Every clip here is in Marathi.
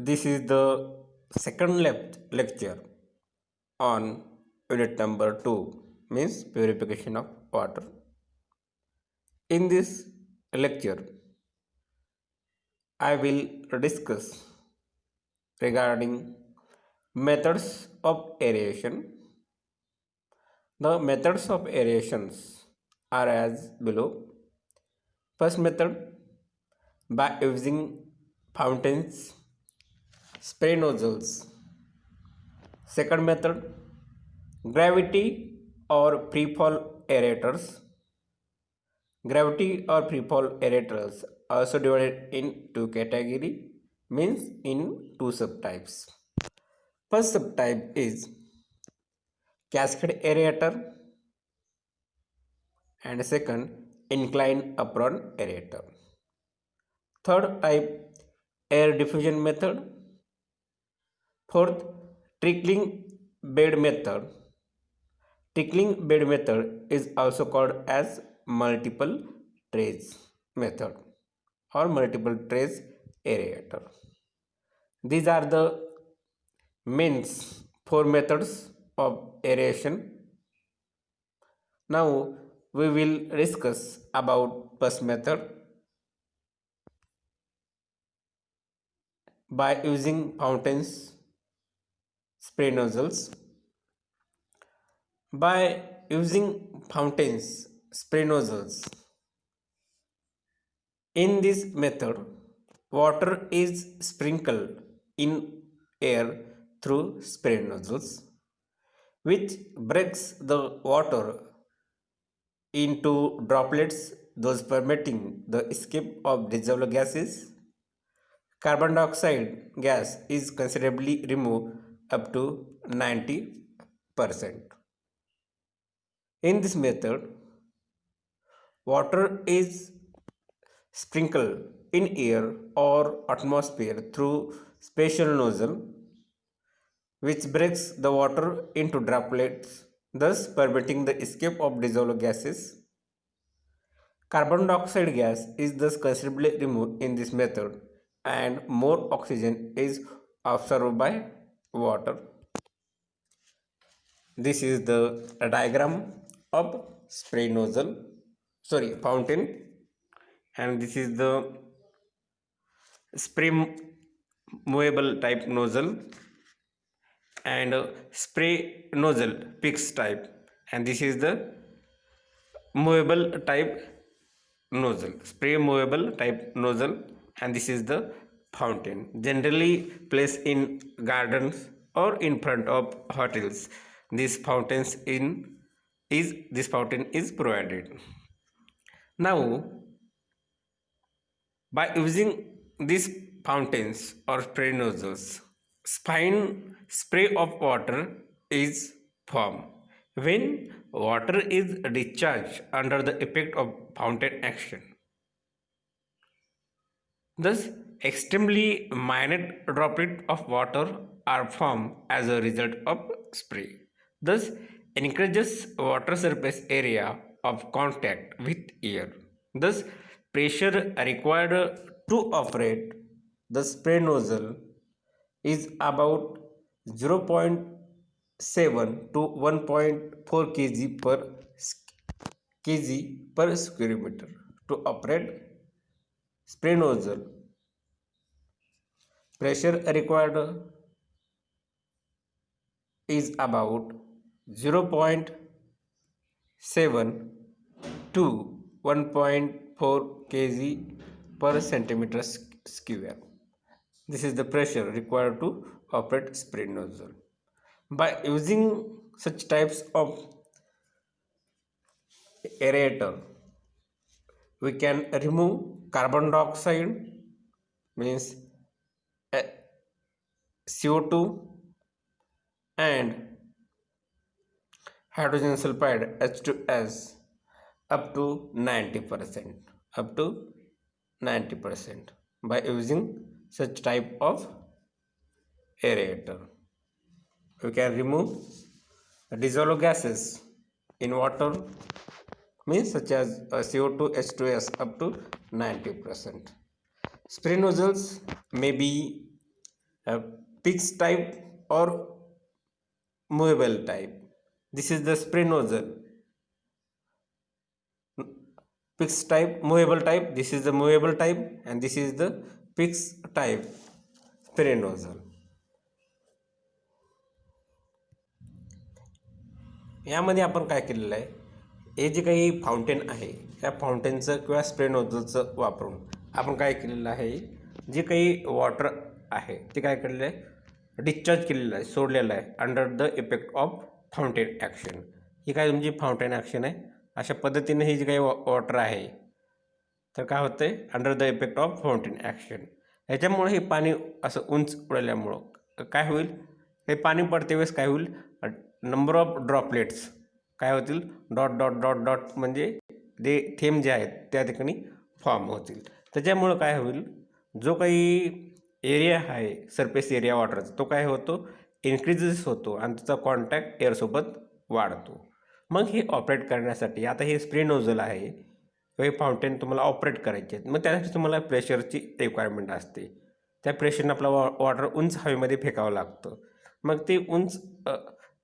This is the second lecture on unit number 2, means purification of water. In this lecture, I will discuss regarding methods of aeration. The methods of aerations are as below. First method, by using fountains, spray nozzles. Second method, gravity or free-fall aerators. Gravity or free-fall aerators also divided in two category, means in two subtypes. First subtype is cascade aerator and second incline apron aerator. Third type, air diffusion method. Fourth, trickling bed method. Trickling bed method is also called as multiple trace method or multiple trace aerator. These are the means four methods of aeration. Now we will discuss about first method by using fountains, spray nozzles. By using fountains, spray nozzles, in this method, water is sprinkled in air through spray nozzles, which breaks the water into droplets, thus permitting the escape of dissolved gases. Carbon dioxide gas is considerably removed up to 90%. In this method, water is sprinkled in air or atmosphere through special nozzle, which breaks the water into droplets, thus permitting the escape of dissolved gases. Carbon dioxide gas is thus considerably removed in this method and more oxygen is absorbed by water. This is the diagram of spray nozzle, sorry, fountain, and this is the spray movable type nozzle and spray nozzle fixed type, and this is the movable type nozzle, spray movable type nozzle, and this is the fountain, generally placed in gardens or in front of hotels. This fountain is provided. Now by using these fountains or spray nozzles, fine spray of water is formed. When water is discharged under the effect of fountain action, thus extremely minute droplets of water are formed as a result of spray. Thus increases water surface area of contact with air. Thus pressure required to operate the spray nozzle is about 0.7 to 1.4 kg per square meter. To operate spray nozzle, pressure required is about 0.7 to 1.4 kg per centimeter square. This is the pressure required to operate spray nozzle. By using such types of aerator, we can remove carbon dioxide, means CO2, and hydrogen sulfide H2S up to 90% by using such type of aerator. We can remove dissolved gases in water, means such as CO2, H2S up to 90%. Spray nozzles may be fixed type or movable type. This is the spray nozzle. Fixed type, movable type. This is the movable type, and this is the fixed type spray nozzle. यामध्ये आपण काय केलेलं आहे, हे जे काही फाउंटेन आहे या फाउंटेनचं किंवा स्प्रे नोझलचं वापरून आपण काय केलेलं आहे, जे काही वॉटर आहे ते काय केलेलं आहे, डिस्चार्ज केलेलं आहे, सोडलेलं आहे under the effect of fountain action. ही काय तुमची फाउंटेन ॲक्शन आहे. अशा पद्धतीने ही जी काही वॉटर आहे तर काय होतं आहे, under the effect of fountain action. ह्याच्यामुळे हे पाणी असं उंच उडल्यामुळं काय होईल, हे पाणी पडते वेळेस काय होईल, नंबर ऑफ ड्रॉपलेट्स काय होतील, डॉट डॉट डॉट डॉट म्हणजे जे थेंब जे आहेत त्या ठिकाणी फॉर्म होतील. त्याच्यामुळं काय होईल, जो काही एरिया आहे सरफेस एरिया वॉटरचा तो काय होतो, इन्क्रीजेस होतो आणि त्याचा कॉन्टॅक्ट एअरसोबत वाढतो. मग हे ऑपरेट करण्यासाठी आता हे स्प्रे नोझल आहे, हे फाउंटेन तुम्हाला ऑपरेट करायचे आहेत. मग त्यासाठी तुम्हाला प्रेशरची रिक्वायरमेंट असते. त्या प्रेशरनं आपला वॉटर उंच हवेमध्ये फेकावं लागतं. मग ते उंच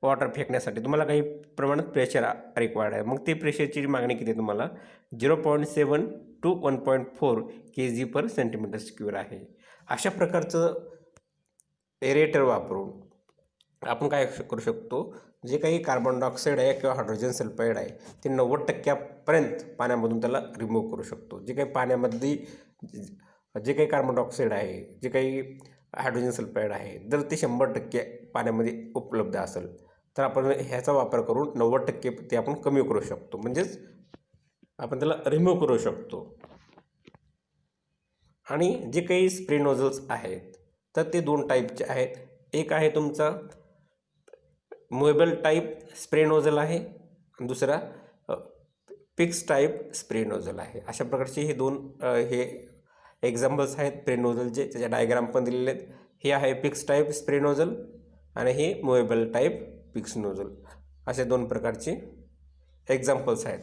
वॉटर फेकण्यासाठी तुम्हाला काही प्रमाणात प्रेशर रिक्वायर्ड आहे. मग ते प्रेशरची मागणी किती तुम्हाला 0.7 to 1.4 kg/cm² आहे. अशा प्रकारचं एरेटर वापरून आपण काय करू शकतो, जे काही कार्बन डायऑक्साईड आहे किंवा हायड्रोजन सल्फाईड आहे ते 90% पाण्यामधून त्याला रिमूव्ह करू शकतो. जे काही पाण्यामध्ये जे काही कार्बन डायऑक्साईड आहे, जे काही हायड्रोजन सल्फाईड आहे, जर ते 100% पाण्यामध्ये उपलब्ध असेल तर आपण ह्याचा वापर करून 90% ते आपण कमी करू शकतो, म्हणजेच आपण त्याला रिमूव्ह करू शकतो. आणि जे काही स्प्रे नोझल्स आहेत तर ते 2 टाईपचे आहेत. एक आहे तुमचा मुव्हेबल टाईप स्प्रे नोझल आहे आणि दुसरा फिक्स टाईप स्प्रे नोझल आहे. अशा प्रकारचे हे 2 हे एक्झाम्पल्स आहेत स्प्रे नोझलचे, त्याच्या डायग्राम पण दिलेले आहेत. हे आहे फिक्स टाईप स्प्रे नोझल आणि हे मुव्हेबल टाईप फिक्स नोझल. असे 2 प्रकारचे एक्झाम्पल्स आहेत.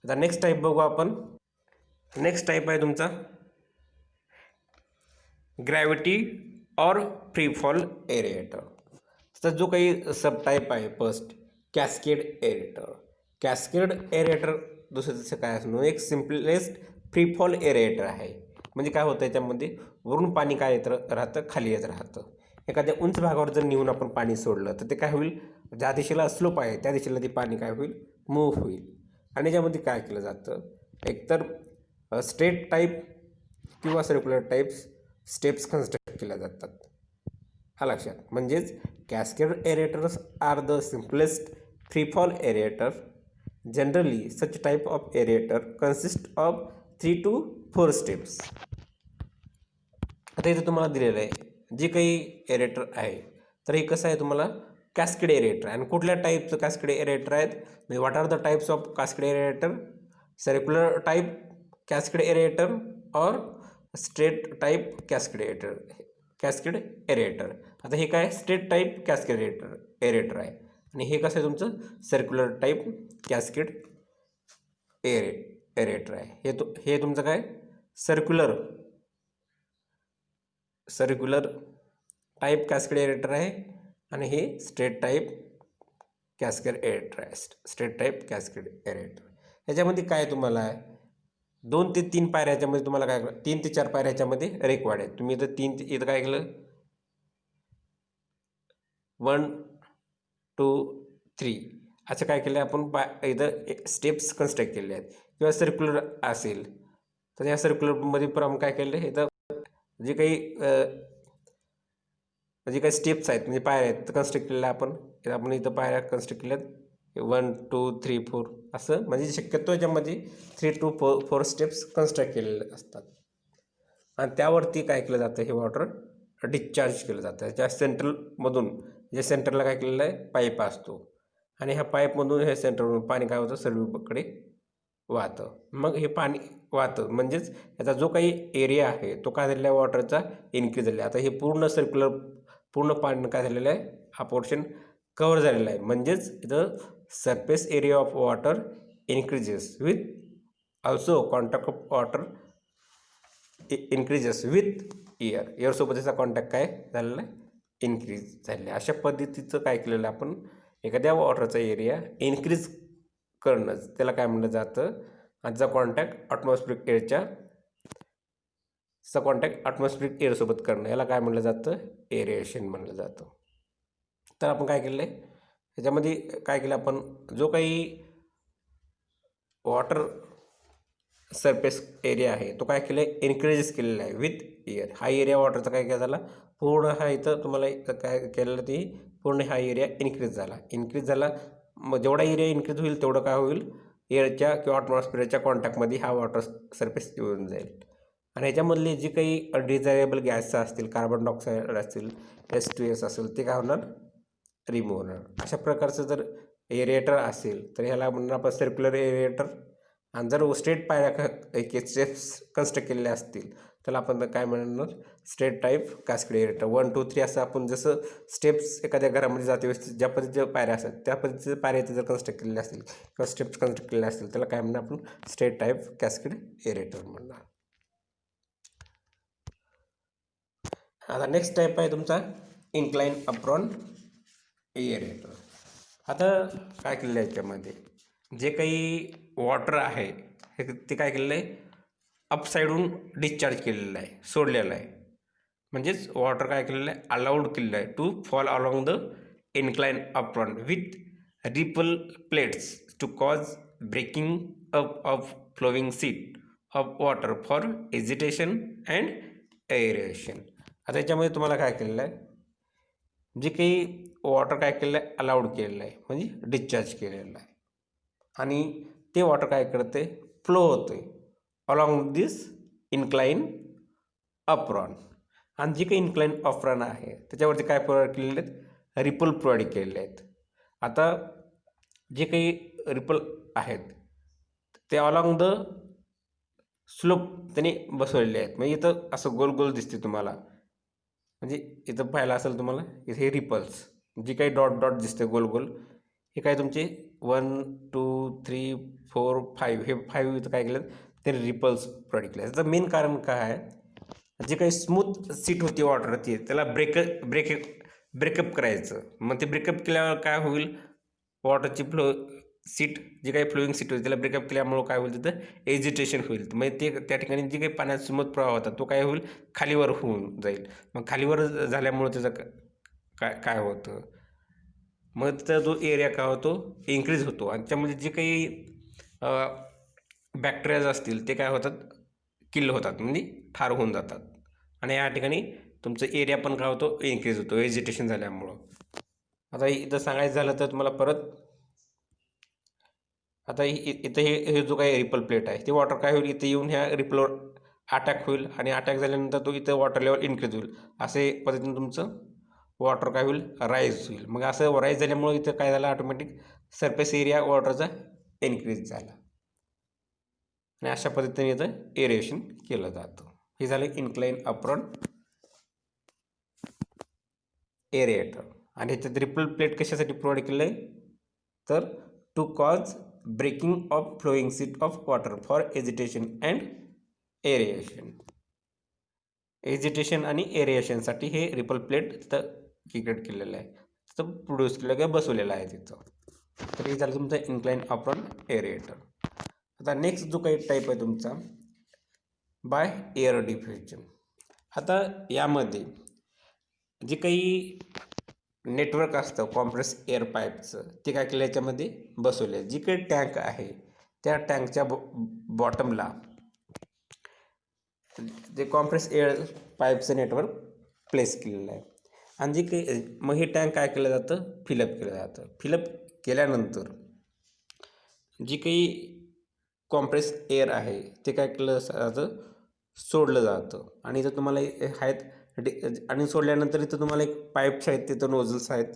आता नेक्स्ट टाईप बघू आपण. नेक्स्ट टाईप आहे तुमचा ग्रॅव्हिटी और फ्री फॉल एरेटर. तर जो काही सब टाईप आहे first cascade aerator. Cascade aerator दुसरं जसं काय असणं, एक सिम्पलेस्ट फ्री फॉल एरेटर आहे. म्हणजे काय होतं, याच्यामध्ये वरून पाणी काय येत राहतं, खाली येत राहतं. एखाद्या उंच भागावर जर नेऊन आपण पाणी सोडलं तर ते काय होईल, ज्या दिशेला स्लोप आहे त्या दिशेला ते पाणी काय होईल, मूव्ह होईल. आणि याच्यामध्ये काय केलं जातं, एकतर स्ट्रेट टाईप किंवा सर्क्युलर टाईप्स स्टेप्स कन्स्ट्रक्ट केल्या जातात. हा लक्षात. म्हणजेच cascade aerators are the simplest free fall aerator. Generally such type of aerator consist of 3 to 4 steps. आता इथे तुम्हाला दिलेलं आहे जे काही एरेटर आहे तर हे कसं आहे, तुम्हाला कॅस्केड एरेटर. आणि कुठल्या टाईपचं कॅस्केड एरेटर आहेत, म्हणजे what are the types of cascade aerator, circular type cascade aerator और स्ट्रेट टाईप कॅस्केड एरेटर. आता हे काय स्ट्रेट टाईप कॅस्केड एरेटर आहे आणि हे कसं आहे तुमचं सर्क्युलर टाईप कॅस्केड एरेटर आहे. हे तुमचं काय सर्क्युलर टाईप कॅस्केड एरेटर आहे आणि हे स्ट्रेट टाईप कॅस्केड एरेटर आहे. Straight type cascade aerator. ह्याच्यामध्ये काय तुम्हाला आहे, 2 ते 3 पायऱ्या ह्याच्यामध्ये तुम्हाला काय 3 ते 4 पायऱ्या ह्याच्यामध्ये रेकॉर्ड आहे. तुम्ही इथं काय केलं 1 2 3 असं काय केलं आपण, इथं स्टेप्स कन्स्ट्रक्ट केले आहेत. किंवा सर्क्युलर असेल तर या सर्क्युलरमध्ये पण आपण काय केलं, इथं जे काही स्टेप्स आहेत म्हणजे पायऱ्या आहेत कन्स्ट्रक्ट केलेल्या आपण इथं पायऱ्या कन्स्ट्रक्ट केल्यात 1 2 3 4 असं. म्हणजे शक्यतो याच्यामध्ये 3 to 4 स्टेप्स कन्स्ट्रक्ट केलेले असतात. आणि त्यावरती काय केलं जातं, हे वॉटर डिस्चार्ज केलं जातं. ज्या सेंट्रलमधून जे सेंटरला काय केलेलं आहे पाईप असतो आणि ह्या पाईपमधून हे सेंटरमधून पाणी काय होतं सर्वीकडे वाहतं. मग हे पाणी वाहतं म्हणजेच याचा जो काही एरिया आहे तो काय झालेला आहे वॉटरचा इन्क्रीज झालेला आहे. आता हे पूर्ण पाणी काय झालेलं आहे, हा पोर्शन कव्हर झालेला आहे. म्हणजेच इथं surface area of water increases with also contact of water increases with एअरसोबत त्याचा कॉन्टॅक्ट काय झालेला आहे, इन्क्रीज झालेला आहे. अशा पद्धतीचं काय केलेलं आपण एखाद्या वॉटरचा एरिया इन्क्रीज करणं त्याला काय म्हणलं जातं, आणि कॉन्टॅक्ट ॲटमॉस्फिरिक एअरसोबत करणं याला काय म्हणलं जातं, एरिएशन म्हणलं जातं. तर आपण काय केलं आहे त्याच्यामध्ये काय केलं आपण, जो काही वॉटर सरफेस एरिया आहे तो काय केलं आहे, इन्क्रीज केलेला आहे विथ एअर. हा एरिया वॉटरचा काय झाला, पूर्ण हा इथं तुम्हाला काय केलेलं ती पूर्ण हा एरिया इन्क्रीज झाला. मग जेवढा एरिया इन्क्रीज होईल तेवढं काय होईल, एअरच्या किंवा ॲटमॉस्फिअरच्या कॉन्टॅक्टमध्ये हा वॉटर सरफेस येऊन जाईल. आणि ह्याच्यामधले जे काही अनडिझायरेबल गॅस असतील, कार्बन डायऑक्साईड असतील, H2S असेल, ते काय होणार, रिमूव्ह होणार. अशा प्रकारचं जर एरिएटर असेल तर ह्याला म्हणणार आपण सर्क्युलर एरिएटर. आणि जर स्ट्रेट पायऱ्या एक स्टेप्स कन्स्ट्रक्ट केलेल्या असतील त्याला आपण काय म्हणणार, स्ट्रेट टाईप कॅस्केड एरिएटर. 1 2 3 असं आपण जसं स्टेप्स एखाद्या घरामध्ये जाते व्यवस्थित ज्या पद्धतीच्या पायऱ्या असतात त्या पद्धतीचे पायऱ्या जर कन्स्ट्रक्ट केलेल्या असतील किंवा स्टेप्स कन्स्ट्रक्ट केलेल्या असतील त्याला काय म्हणणार आपण, स्ट्रेट टाईप कॅस्केड एरिएटर म्हणणार. आता नेक्स्ट टाईप आहे तुमचा इन्क्लाइन अप्रॉन एरिएटर. आता काय केलेलं आहे याच्यामध्ये, जे काही वॉटर आहे हे ते काय केलेलं आहे, अपसाईडहून डिस्चार्ज केलेलं आहे, सोडलेलं आहे. म्हणजेच वॉटर काय केलेलं आहे, अलाउड केलेलं आहे to fall along the incline apron with ripple plates to cause breaking up of flowing sheet of water for agitation and aeration. आता याच्यामध्ये तुम्हाला काय केलेलं आहे, जे काही वॉटर काय केलेलं आहे, अलाउड केलेलं आहे म्हणजे डिस्चार्ज केलेलं आहे, आणि ते वॉटर काय करते, फ्लो होते अलॉंग दिस इन्क्लाइन अप्रॉन. आणि जे काही इन्क्लाइन अप्रॉन आहे त्याच्यावरती काय प्रोव्हाइड केलेले आहेत, रिपल प्रोव्हाइड केलेले आहेत. आता जे काही रिपल आहेत ते अलॉंग द स्लोप त्याने बसवलेले आहेत. म्हणजे इथं असं गोल गोल दिसते तुम्हाला, म्हणजे इथं पाहायला असेल तुम्हाला, इथे हे रिपल्स जी काही डॉट डॉट दिसते गोल गोल, हे काय तुमचे 1 2 3 4 5 हे 5 इथं काय केलं ते रिपल्स प्रोव्हाइड केले. याचं मेन कारण काय आहे, जे काही स्मूथ सीट होती वॉटरची त्याला ब्रेकअप करायचं. मग ते ब्रेकअप केल्यावर काय होईल, वॉटरची सीट जी काही फ्लोईंग सीट होती त्याला ब्रेकअप केल्यामुळं काय होईल, तिथं एजिटेशन होईल. म्हणजे ते त्या ठिकाणी जे काही पाण्यात स्मूथ प्रवाह होता तो काय होईल, खालीवर होऊन जाईल. मग खालीवर झाल्यामुळं त्याचं काय होतं, मग त्याचा जो एरिया काय होतो, इन्क्रीज होतो. आणि त्यामध्ये जे काही बॅक्टेरियाज असतील ते काय होतात, किल होतात म्हणजे ठार होऊन जातात. आणि या ठिकाणी तुमचं एरिया पण काय होतो, इन्क्रीज होतो व्हेजिटेशन झाल्यामुळं. आता इथं सांगायचं झालं तर तुम्हाला परत, आता इथं हे जो काही रिपल प्लेट आहे ते वॉटर काय होईल, इथे येऊन ह्या रिपलवर अटॅक होईल, आणि अटॅक झाल्यानंतर तो इथं वॉटर लेवल इन्क्रीज होईल. असे पद्धतीने तुमचं वॉटर काय होईल, राईज होईल. मग असं राईज झाल्यामुळे इथं काय झालं, ऑटोमॅटिक सरफेस एरिया वॉटरचा इन्क्रीज झाला, आणि अशा पद्धतीने इथं एरिएशन केलं जातं. हे झालं इन्क्लाइन अप्रॉन एरिएटर. आणि ह्याच्यात रिपल प्लेट कशासाठी प्रोव्हाइड केलं आहे, तर to cause breaking of flowing sheet of water for agitation and aeration. Agitation आणि एरिएशनसाठी हे रिपल प्लेट तिथं क्रिएट केलेलं आहे, तिथं प्रोड्यूस केलं किंवा बसवलेलं आहे तिथं. तर हे झालं तुमचं इन्क्लाइन अप्रॉन एरिएटर. आता नेक्स्ट जो काही टाईप आहे तुमचा बाय एअर डिफ्युजन. आता यामध्ये जे काही नेटवर्क असतं कॉम्प्रेस एअर पाईपचं ते काय केलं याच्यामध्ये बसवले. जी काही टँक आहे त्या टँकच्या बॉटमला ते कॉम्प्रेस एअर पाईपचं नेटवर्क प्लेस केलेलं आहे. आणि जे काही मग हे टँक काय केलं जातं, फिलअप केलं जातं. फिलअप केल्यानंतर जी काही कॉम्प्रेस एअर आहे ते काय केलं जातं, सोडलं जातं. आणि इथं तुम्हाला आहेत आणि सोडल्यानंतर इथं तुम्हाला एक पाईप्स आहेत, तिथं नोझल्स आहेत,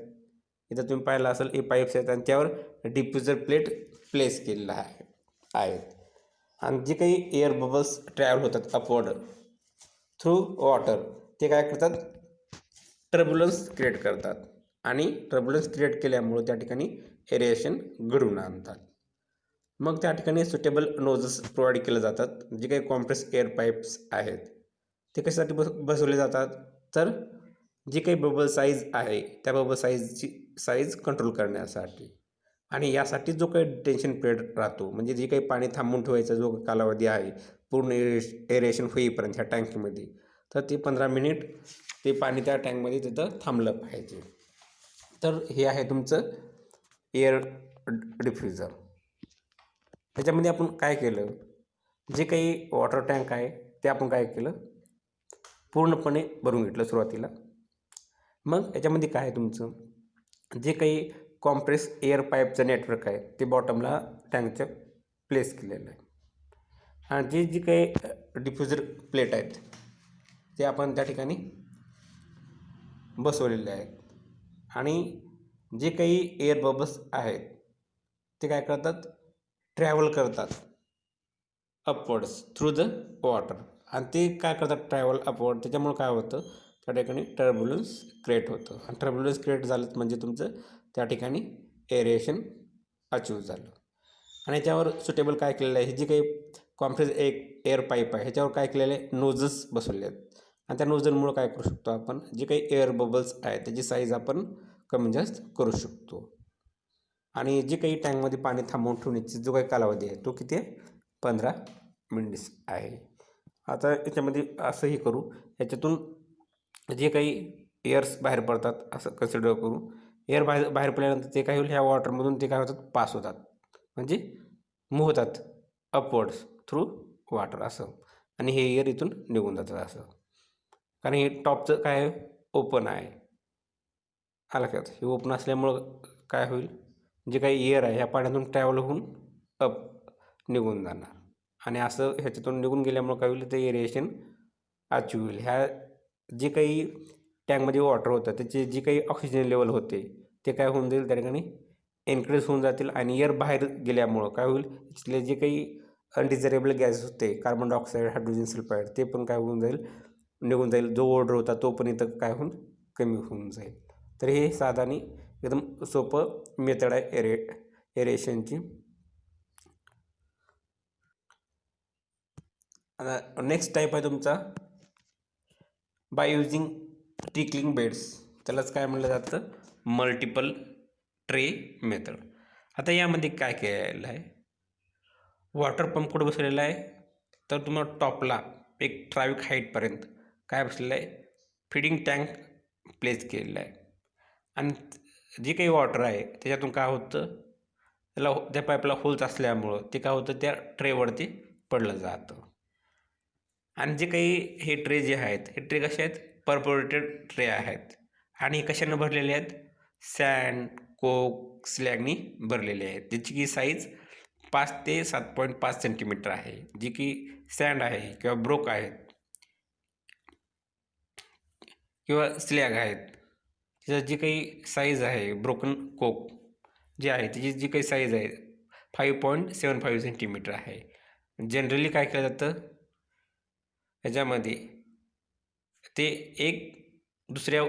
इथं तुम्ही पाहिलं असेल हे पाईप्स आहेत, आणि त्यावर डिफ्युजर प्लेट प्लेस केलेला आहेत. आणि जे काही एअर बबल्स ट्रॅव्हल होतात अपवर्ड थ्रू वॉटर ते काय करतात, टर्ब्युलन्स क्रिएट करतात. आणि टर्ब्युलन्स क्रिएट केल्यामुळे त्या ठिकाणी एरिएशन घडवून आणतात. मग त्या ठिकाणी सुटेबल नोझल्स प्रोव्हाइड केले जातात, जे काही कॉम्प्रेस एअर पाईप्स आहेत ते कशासाठी बसवले जातात, तर जी काही बबल साईज आहे त्या बबल साईजची साईज कंट्रोल करण्यासाठी. आणि यासाठी जो काही डिटेन्शन पिरियड राहतो, म्हणजे जे काही पाणी थांबवून ठेवायचा जो कालावधी आहे पूर्ण एरेशन होईपर्यंत ह्या टँकीमध्ये, तर ते 15 मिनिट ते पाणी त्या टँकमध्ये तिथं थांबलं पाहिजे. तर हे आहे तुमचं एअर डिफ्युजर. त्याच्यामध्ये आपण काय केलं, जे काही वॉटर टँक आहे ते आपण काय केलं, पूर्णपणे भरून घेतलं सुरुवातीला. मग याच्यामध्ये काय आहे तुमचं, जे काही कॉम्प्रेस एअर पाईपचं नेटवर्क आहे ते बॉटमला टँकच्या प्लेस केलेलं आहे. आणि जी काही डिफ्युजर प्लेट आहेत ते आपण त्या ठिकाणी बसवलेले आहेत. आणि जे काही एअर बबल्स आहेत ते काय करतात, ट्रॅव्हल करतात अपवर्ड्स थ्रू द वॉटर. आणि ते काय करतात ट्रॅव्हल अपवर्ड, त्याच्यामुळे काय होतं, त्या ठिकाणी टर्ब्युलन्स क्रिएट होतं. आणि टर्ब्युलन्स क्रिएट झालं म्हणजे तुमचं त्या ठिकाणी एरेशन अचीव झालं. आणि याच्यावर सुटेबल काय केलेलं आहे, ही जी काही कॉम्प्रेस एक एअर पाईप आहे ह्याच्यावर काय केलेलं आहे, नोझल्स बसवले आहेत. आणि त्या नोझलमुळं काय करू शकतो आपण, जे काही एअर बबल्स आहेत त्याची साईज आपण कमी जास्त करू शकतो. आणि जे काही टँकमध्ये पाणी थांबवून ठेवण्याची जो काही कालावधी आहे तो किती आहे, 15 मिनिट्स आहे. आता याच्यामध्ये असंही करू, याच्यातून जे काही एअर्स बाहेर पडतात असं कन्सिडर करू. एअर बाहेर बाहेर पडल्यानंतर ते काय होईल, ह्या वॉटरमधून ते काय होतात, पास होतात, म्हणजे मूव्ह होतात अपवर्ड्स थ्रू वॉटर असं. आणि हे एअर इथून निघून जातात असं, कारण हे टॉपचं काय आहे, ओपन आहे. आलं का, हे ओपन असल्यामुळं काय होईल, जे काही एअर आहे ह्या पाण्यातून ट्रॅव्हल होऊन अप निघून जाणार. आणि असं ह्याच्यातून निघून गेल्यामुळं काय होईल, ते एरिएशन अचीव होईल. ह्या जे काही टँकमध्ये वॉटर होतं त्याची जी काही ऑक्सिजन लेवल होते ते काय होऊन जाईल, त्या ठिकाणी इन्क्रीज होऊन जातील. आणि एअर बाहेर गेल्यामुळं काय होईल, तिथले जे काही अनडिझायरेबल गॅस होते, कार्बन डायऑक्साईड, हायड्रोजन सल्फाईड, ते पण काय होऊन जाईल, निघून जाईल. जो ओढर होता तो पण इथं काय होऊन कमी होऊन जाईल. तर हे साधारण एकदम सोपं मेथड आहे एरेशनची. आता नेक्स्ट टाईप आहे तुमचा बाय युजिंग ट्रिकलिंग बेड्स, त्यालाच काय म्हणलं जातं, मल्टिपल ट्रे मेथड. आता यामध्ये काय केलेलं आहे, वॉटर पंप कुठं बसवलेला आहे, तर तुम्हाला टॉपला एक ट्राविक हाईटपर्यंत काय बसलेलं आहे, फिडिंग टँक प्लेस केलेला आहे. आणि जे काही वॉटर आहे त्याच्यातून काय होतं, त्याला त्या पाईपला होल्स असल्यामुळं ते काय होतं, त्या ट्रेवरती पडलं जातं. आणि जे काही हे ट्रे जे आहेत हे ट्रे कसे आहेत, परपोरेटेड ट्रे आहेत. आणि कशानं भरलेले आहेत, सँड, कोक, स्लॅगनी भरलेले आहेत, ज्याची की साईज 5 ते 7.5 सेंटीमीटर आहे. जी की सँड आहे किंवा ब्रोक आहेत किंवा स्लॅग आहेत, त्याची जी काही साईज आहे, ब्रोकन कोक जे आहे त्याची जी काही साईज आहे 5.75 सेंटीमीटर आहे. जनरली काय केलं जातं, ह्याच्यामध्ये ते एक दुसऱ्या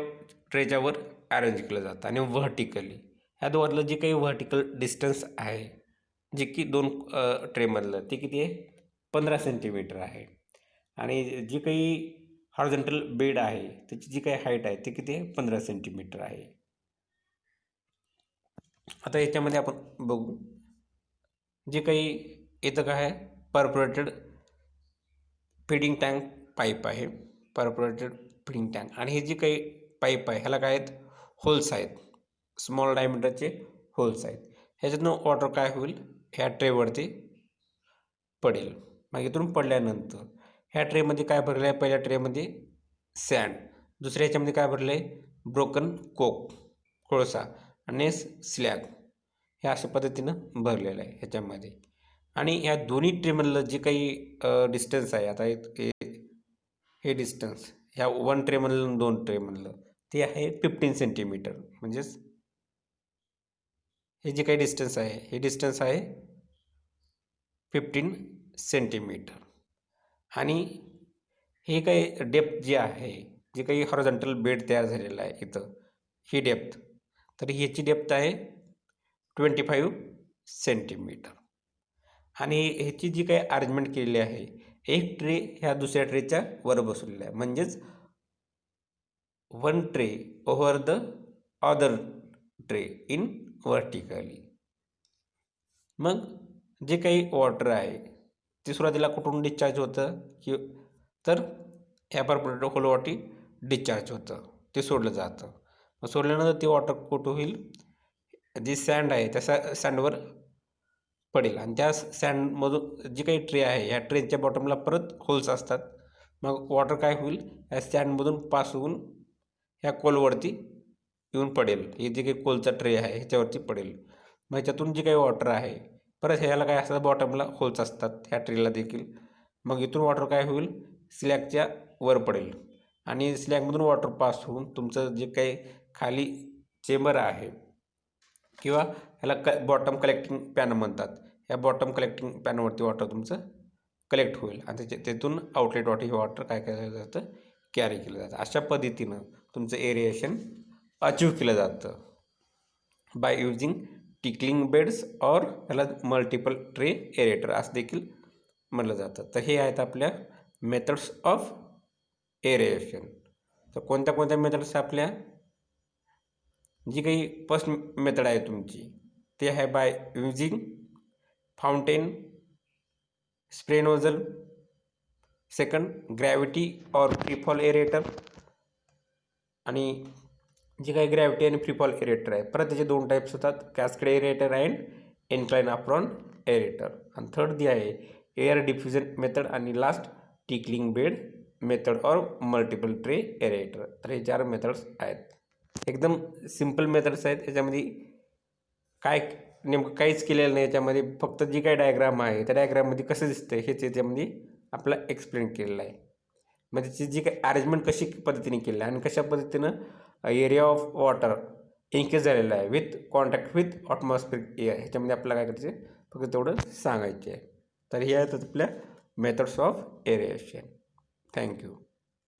ट्रेच्यावर अरेंज केलं जातं. आणि व्हर्टिकली ह्या दोघातलं जे काही व्हर्टिकल डिस्टन्स आहे, जे की दोन ट्रेमधलं, ते किती आहे, 15 सेंटीमीटर आहे. आणि जी काही हॉरिझॉन्टल बेड आहे त्याची जी काही हाईट आहे ते किती आहे, 15 सेंटीमीटर आहे. आता याच्यामध्ये आपण बघू, जे काही येतं काय आहे, परफोरेटेड फिडिंग टँक पाईप आहे, परफोरेटेड फिडिंग टँक. आणि हे जे काही पाईप आहे ह्याला काय आहेत, होल्स आहेत, स्मॉल डायमीटरचे होल्स आहेत. ह्याच्यातून वॉटर काय होईल, ह्या ट्रेवरती पडेल. मग इथून पडल्यानंतर ह्या ट्रेमध्ये काय भरलं आहे, पहिल्या ट्रेमध्ये सँड, दुसऱ्या ह्याच्यामध्ये काय भरलं आहे, ब्रोकन कोक, कोळसा, आणि स्लॅग, हे अशा पद्धतीनं भरलेलं आहे ह्याच्यामध्ये. आणि ह्या दोन्ही ट्रेमधलं जे काही डिस्टन्स आहे, आता हे डिस्टन्स ह्या 1 ट्रेमधलं 2 ट्रेमधलं ते आहे 15 सेंटीमीटर. म्हणजेच हे जे काही डिस्टन्स आहे हे डिस्टन्स आहे 15 सेंटीमीटर. आणि हे काही डेप्थ जी आहे, जे काही हॉरिझॉन्टल बेड तयार झालेला आहे इथं, ही डेप्थ, तर ह्याची डेप्थ आहे 25 सेंटीमीटर. आणि ह्याची जी काही अरेंजमेंट केलेली आहे, एक ट्रे ह्या दुसऱ्या ट्रेच्या वर बसवलेला आहे, म्हणजेच one tray over the other tray in vertically. मग जे काही वॉटर आहे ते सुरुवातीला कुठून डिस्चार्ज होतं तर ह्या होलवाटी डिस्चार्ज होतं, ते सोडलं जातं. मग सोडल्यानंतर ते वॉटर कुठं होईल, जी सँड आहे त्या सँडवर पडेल आणि त्या सँडमधून जी काही ट्रे आहे ह्या ट्रेच्या बॉटमला परत होल्स असतात. मग वॉटर काय होईल, ह्या सँडमधून पास होऊन ह्या कोलवरती येऊन पडेल. हे जे काही कोलचा ट्रे आहे ह्याच्यावरती पडेल. मग ह्याच्यातून जे काही वॉटर आहे परत ह्याला काय असतात, बॉटमला होल्स असतात ह्या ट्रेला देखील. मग इथून वॉटर काय होईल, स्लॅगच्या वर पडेल आणि स्लॅगमधून वॉटर पास होऊन तुमचं जे काही खाली चेंबर आहे किंवा ह्याला बॉटम कलेक्टिंग पॅन म्हणतात, ह्या बॉटम कलेक्टिंग पॅनवरती वॉटर तुमचं कलेक्ट होईल आणि तिथून आउटलेट वॉटर हे वॉटर काय केलं जातं, कॅरी केलं जातं. अशा पद्धतीनं तुमचं एरिएशन अचीव केलं जातं बाय युजिंग टिकलिंग बेड्स और ह्याला मल्टिपल ट्रे एरेटर असं देखील म्हटलं जातं. तर हे आहेत आपल्या मेथड्स ऑफ एरेशन. तर कोणत्या कोणत्या मेथड्स आपल्या, जी काही फर्स्ट मेथड आहे तुमची ते आहे by using fountain spray nozzle, second gravity और फ्रीफॉल एरेटर, आणि जे काही ग्रॅव्हिटी आणि फ्रीफॉल एरेटर आहे परत त्याचे दोन टाईप्स होतात, cascade aerator and incline apron aerator. आणि थर्ड जी आहे एअर डिफ्युजन मेथड आणि लास्ट टिकलिंग बेड मेथड और मल्टिपल ट्रे एरेटर. तर हे 4 मेथड्स आहेत. एकदम सिम्पल मेथड्स आहेत. याच्यामध्ये काय नेमकं काहीच केलेलं नाही, याच्यामध्ये फक्त जी काही डायग्राम आहे त्या डायग्राममध्ये कसं दिसतं हेच याच्यामध्ये आपलं एक्सप्लेन केलेलं आहे. मग त्याची जी काही अरेंजमेंट कशी पद्धतीने केलेलं आहे आणि कशा पद्धतीनं एरिया ऑफ वॉटर इन्क्रीज झालेला आहे विथ कॉन्टॅक्ट विथ ॲटमॉस्फिअरिक एअर, ह्याच्यामध्ये आपल्याला काय करायचं फक्त तेवढं सांगायचे आहे. तर हे आहेत आपल्या मेथड्स ऑफ एरिएशन. थँक्यू.